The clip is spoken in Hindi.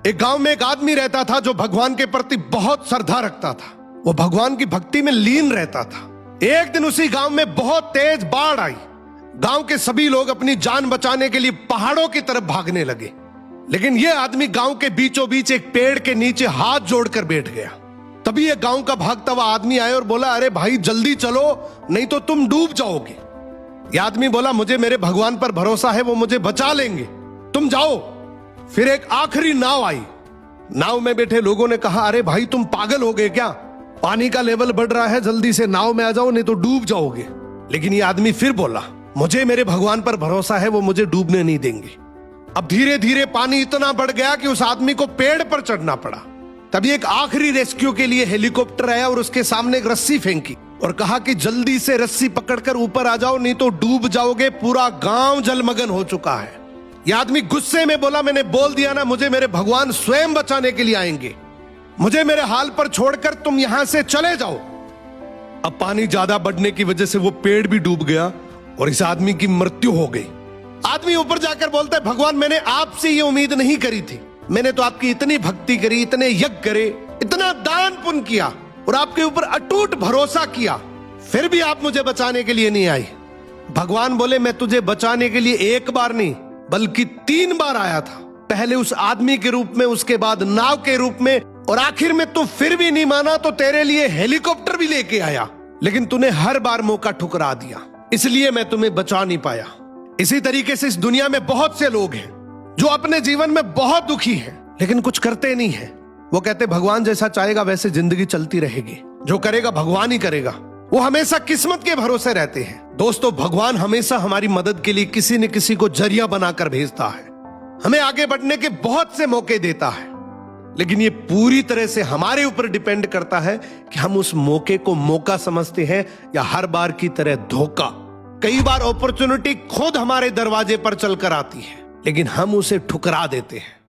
एक गांव में एक आदमी रहता था जो भगवान के प्रति बहुत श्रद्धा रखता था। वो भगवान की भक्ति में लीन रहता था। एक दिन उसी गांव में बहुत तेज बाढ़ आई। गांव के सभी लोग अपनी जान बचाने के लिए पहाड़ों की तरफ भागने लगे, लेकिन यह आदमी गांव के बीचों बीच एक पेड़ के नीचे हाथ जोड़कर बैठ गया। तभी एक गांव का भागता हुआ आदमी आया और बोला, अरे भाई जल्दी चलो, नहीं तो तुम डूब जाओगे। यह आदमी बोला, मुझे मेरे भगवान पर भरोसा है, वो मुझे बचा लेंगे, तुम जाओ। फिर एक आखिरी नाव आई। नाव में बैठे लोगों ने कहा, अरे भाई तुम पागल हो गए क्या? पानी का लेवल बढ़ रहा है, जल्दी से नाव में आ जाओ, नहीं तो डूब जाओगे। लेकिन ये आदमी फिर बोला, मुझे मेरे भगवान पर भरोसा है, वो मुझे डूबने नहीं देंगे। अब धीरे धीरे पानी इतना बढ़ गया कि उस आदमी को पेड़ पर चढ़ना पड़ा। तभी एक आखिरी रेस्क्यू के लिए हेलीकॉप्टर आया और उसके सामने एक रस्सी फेंकी और कहा कि जल्दी से रस्सी पकड़कर ऊपर आ जाओ, नहीं तो डूब जाओगे, पूरा गांव जलमग्न हो चुका है। यह आदमी गुस्से में बोला, मैंने बोल दिया ना, मुझे मेरे भगवान स्वयं बचाने के लिए आएंगे, मुझे मेरे हाल पर छोड़कर तुम यहां से चले जाओ। अब पानी ज्यादा बढ़ने की वजह से वो पेड़ भी डूब गया और इस आदमी की मृत्यु हो गई। आदमी ऊपर जाकर बोलता है, भगवान मैंने आपसे ये उम्मीद नहीं करी थी, मैंने तो आपकी इतनी भक्ति करी, इतने यज्ञ करे, इतना दान पुण्य किया और आपके ऊपर अटूट भरोसा किया, फिर भी आप मुझे बचाने के लिए नहीं आई। भगवान बोले, मैं तुझे बचाने के लिए एक बार नहीं बल्कि 3 बार आया था। पहले उस आदमी के रूप में, उसके बाद नाव के रूप में, और आखिर में तू फिर भी नहीं माना तो तेरे लिए हेलीकॉप्टर भी लेके आया, लेकिन तूने हर बार मौका ठुकरा दिया, इसलिए मैं तुम्हें बचा नहीं पाया। इसी तरीके से इस दुनिया में बहुत से लोग हैं जो अपने जीवन में बहुत दुखी हैं, लेकिन कुछ करते नहीं हैं। वो कहते भगवान जैसा चाहेगा वैसे जिंदगी चलती रहेगी, जो करेगा भगवान ही करेगा। वो हमेशा किस्मत के भरोसे रहते हैं। दोस्तों, भगवान हमेशा हमारी मदद के लिए किसी न किसी को जरिया बनाकर भेजता है, हमें आगे बढ़ने के बहुत से मौके देता है, लेकिन ये पूरी तरह से हमारे ऊपर डिपेंड करता है कि हम उस मौके को मौका समझते हैं या हर बार की तरह धोखा। कई बार अपॉर्चुनिटी खुद हमारे दरवाजे पर चलकर आती है, लेकिन हम उसे ठुकरा देते हैं।